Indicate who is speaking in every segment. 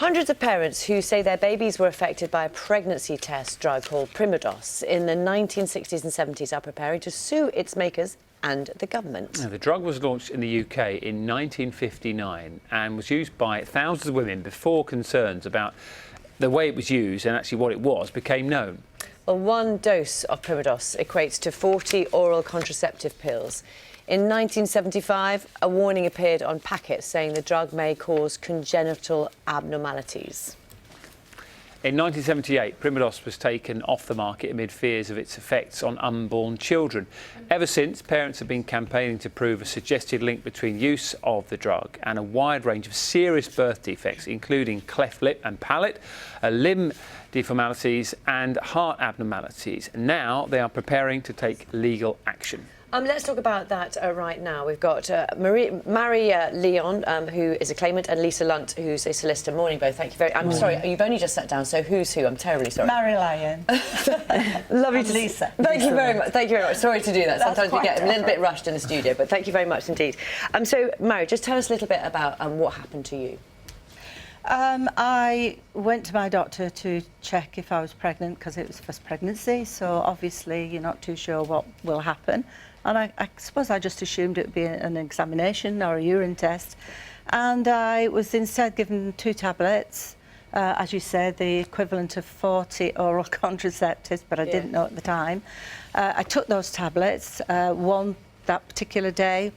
Speaker 1: Hundreds of parents who say their babies were affected by a pregnancy test drug called Primodos in the 1960s and 70s are preparing to sue its makers and the government.
Speaker 2: Now, the drug was launched in the UK in 1959 and was used by thousands of women before concerns about the way it was used and actually what it was became known.
Speaker 1: Well, one dose of Primodos equates to 40 oral contraceptive pills. In 1975, a warning appeared on packets saying the drug may cause congenital abnormalities.
Speaker 2: In 1978, Primodos was taken off the market amid fears of its effects on unborn children. Ever since, parents have been campaigning to prove a suggested link between use of the drug and a wide range of serious birth defects, including cleft lip and palate, limb deformities and heart abnormalities. Now they are preparing to take legal action.
Speaker 1: Let's talk about that right now. We've got Marie Leon, who is a claimant, and Lisa Lunt, who's a solicitor. Morning, both. Thank you very much. I'm sorry, you've only just sat down, so who's who? I'm terribly sorry.
Speaker 3: Mary Lyon.
Speaker 1: Lovely to
Speaker 3: Lisa.
Speaker 1: Thank you very much. Thank you very much. Sorry to do that.
Speaker 3: That's
Speaker 1: Sometimes we get a little
Speaker 3: different.
Speaker 1: bit rushed in the studio, but thank you very much indeed. So, Mary, just tell us a little bit about what happened to you.
Speaker 3: I went to my doctor to check if I was pregnant because it was first pregnancy, so obviously you're not too sure what will happen. And I suppose I just assumed it would be an examination or a urine test. And I was instead given 2 tablets, as you said, the equivalent of 40 oral contraceptives, but I didn't know at the time. I took those tablets, one that particular day,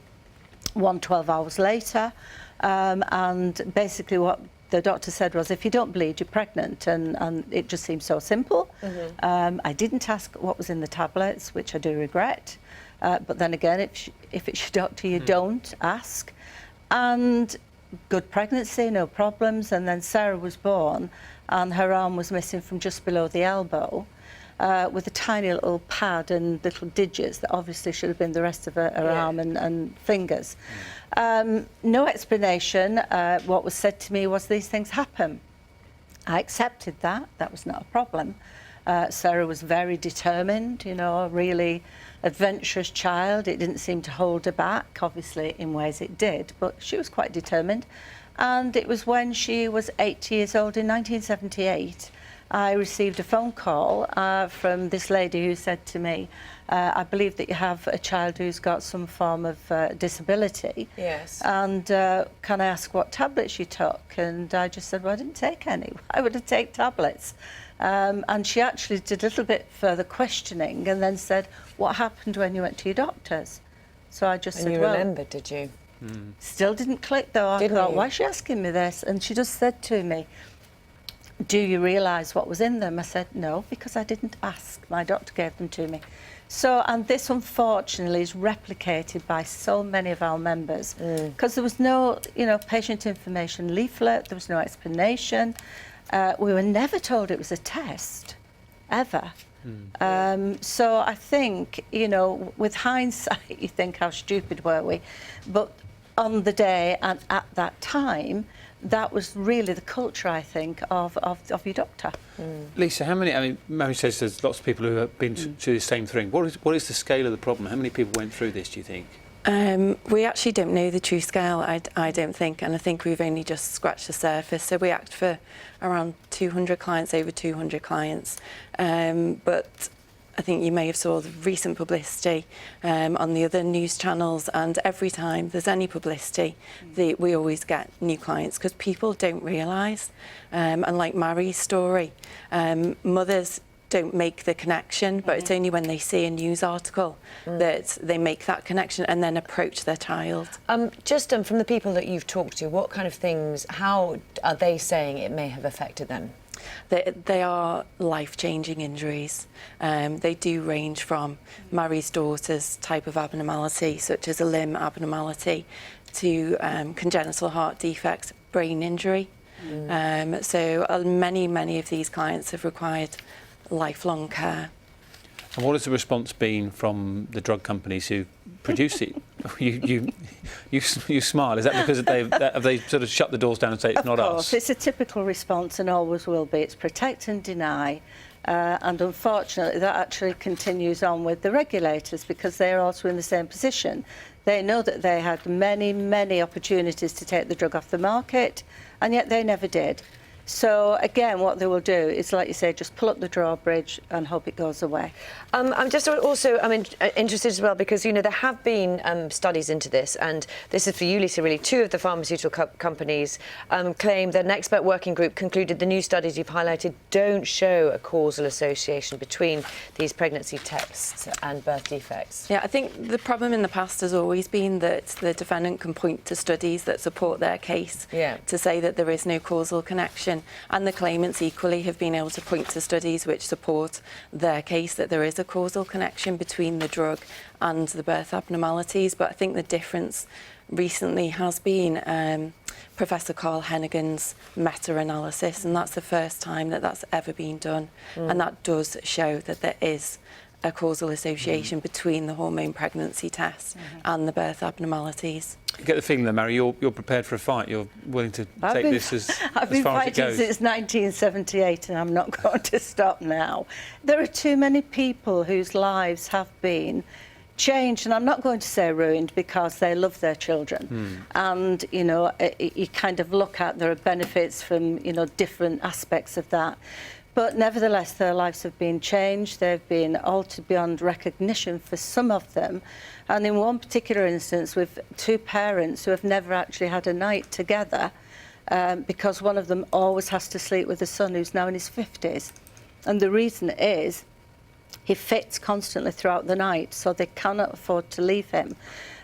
Speaker 3: one 12 hours later, and basically what the doctor said was, if you don't bleed, you're pregnant, and it just seemed so simple. I didn't ask what was in the tablets, which I do regret. But then again, if it's your doctor, you don't ask. And good pregnancy, no problems. And then Sarah was born, and her arm was missing from just below the elbow, with a tiny little pad and little digits that obviously should have been the rest of her arm and fingers. No explanation. What was said to me was these things happen. I accepted that. That was not a problem. Sarah was very determined, you know, a really adventurous child. It didn't seem to hold her back. Obviously, in ways it did, but she was quite determined. And it was when she was 8 years old in 1978, I received a phone call from this lady who said to me, I believe that you have a child who's got some form of disability.
Speaker 1: Yes.
Speaker 3: And can I ask what tablets you took? And I just said, well, I didn't take any. Why would I take tablets? And she actually did a little bit further questioning and then said, what happened when you went to your doctors? So I just said,
Speaker 1: you
Speaker 3: well...
Speaker 1: remembered, did you?
Speaker 3: Still didn't click, though. I thought, why is she asking me this? And she just said to me, do you realise what was in them? I said, no, because I didn't ask. My doctor gave them to me. So, and this, unfortunately, is replicated by so many of our members, because there was no, you know, patient information leaflet, there was no explanation. We were never told it was a test, ever. So I think, you know, with hindsight, you think, how stupid were we? But on the day and at that time, that was really the culture, I think, of your doctor.
Speaker 2: Lisa, how many, I mean, Mary says there's lots of people who have been through the same thing. What is the scale of the problem? How many people went through this, do you think?
Speaker 4: We actually don't know the true scale, I don't think, and I think we've only just scratched the surface. So we act for around 200 clients, over 200 clients. But I think you may have saw the recent publicity on the other news channels, and every time there's any publicity, we always get new clients because people don't realise. And like Mary's story, mothers don't make the connection, but it's only when they see a news article that they make that connection and then approach their child.
Speaker 1: Just from the people that you've talked to, what kind of things, how are they saying it may have affected them?
Speaker 4: They are life-changing injuries. They do range from Mary's daughter's type of abnormality, such as a limb abnormality, to congenital heart defects, brain injury. So many of these clients have required lifelong care.
Speaker 2: And what has the response been from the drug companies who produce it? You smile. Is that because have they sort of shut the doors down and say it's not us?
Speaker 3: Of course, it's a typical response and always will be. It's protect and deny. And unfortunately, that actually continues on with the regulators because they're also in the same position. They know that they had many opportunities to take the drug off the market, and yet they never did. So again, what they will do is, like you say, just pull up the drawbridge and hope it goes away.
Speaker 1: I'm just also interested as well because, you know, there have been studies into this, and this is for you, Lisa, really. Two of the pharmaceutical companies claim that an expert working group concluded the new studies you've highlighted don't show a causal association between these pregnancy tests and birth defects.
Speaker 4: Yeah, I think the problem in the past has always been that the defendant can point to studies that support their case to say that there is no causal connection, and the claimants equally have been able to point to studies which support their case that there is a causal connection between the drug and the birth abnormalities. But I think the difference recently has been Professor Carl Hennigan's meta-analysis, and that's the first time that that's ever been done, and that does show that there is a causal association between the hormone pregnancy test and the birth abnormalities.
Speaker 2: You get the feeling though, Mary, you're prepared for a fight. You're willing to take this as far as it goes.
Speaker 3: I've been fighting since 1978 and I'm not going to stop now. There are too many people whose lives have been changed, and I'm not going to say ruined, because they love their children. And, you know, you kind of look at, there are benefits from, you know, different aspects of that. But nevertheless, their lives have been changed. They've been altered beyond recognition for some of them. And in one particular instance, with two parents who have never actually had a night together, because one of them always has to sleep with the son who's now in his 50s. And the reason is he fits constantly throughout the night, so they cannot afford to leave him.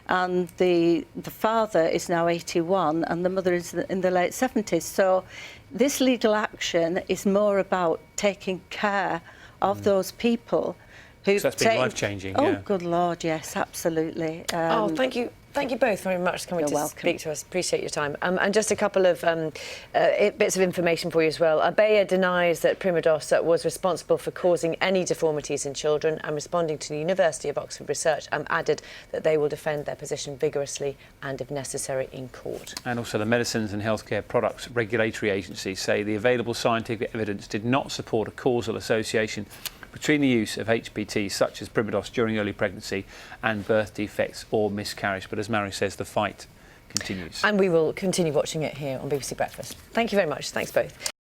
Speaker 3: And the father is now 81 and the mother is in the late 70s. So this legal action is more about taking care of those people who...
Speaker 2: So that's been life-changing,
Speaker 3: Oh,
Speaker 2: yeah.
Speaker 3: Good Lord, yes, absolutely.
Speaker 1: Thank you. Thank you both very much for coming to
Speaker 3: welcome.
Speaker 1: speak to us. Appreciate your time. And just a couple of bits of information for you as well. Bayer denies that Primodos was responsible for causing any deformities in children, and responding to the University of Oxford research, added that they will defend their position vigorously and, if necessary, in court.
Speaker 2: And also the Medicines and Healthcare Products Regulatory Agency say the available scientific evidence did not support a causal association between the use of HPTs such as Primodos during early pregnancy and birth defects or miscarriage. But as Mary says, the fight continues.
Speaker 1: And we will continue watching it here on BBC Breakfast. Thank you very much. Thanks both.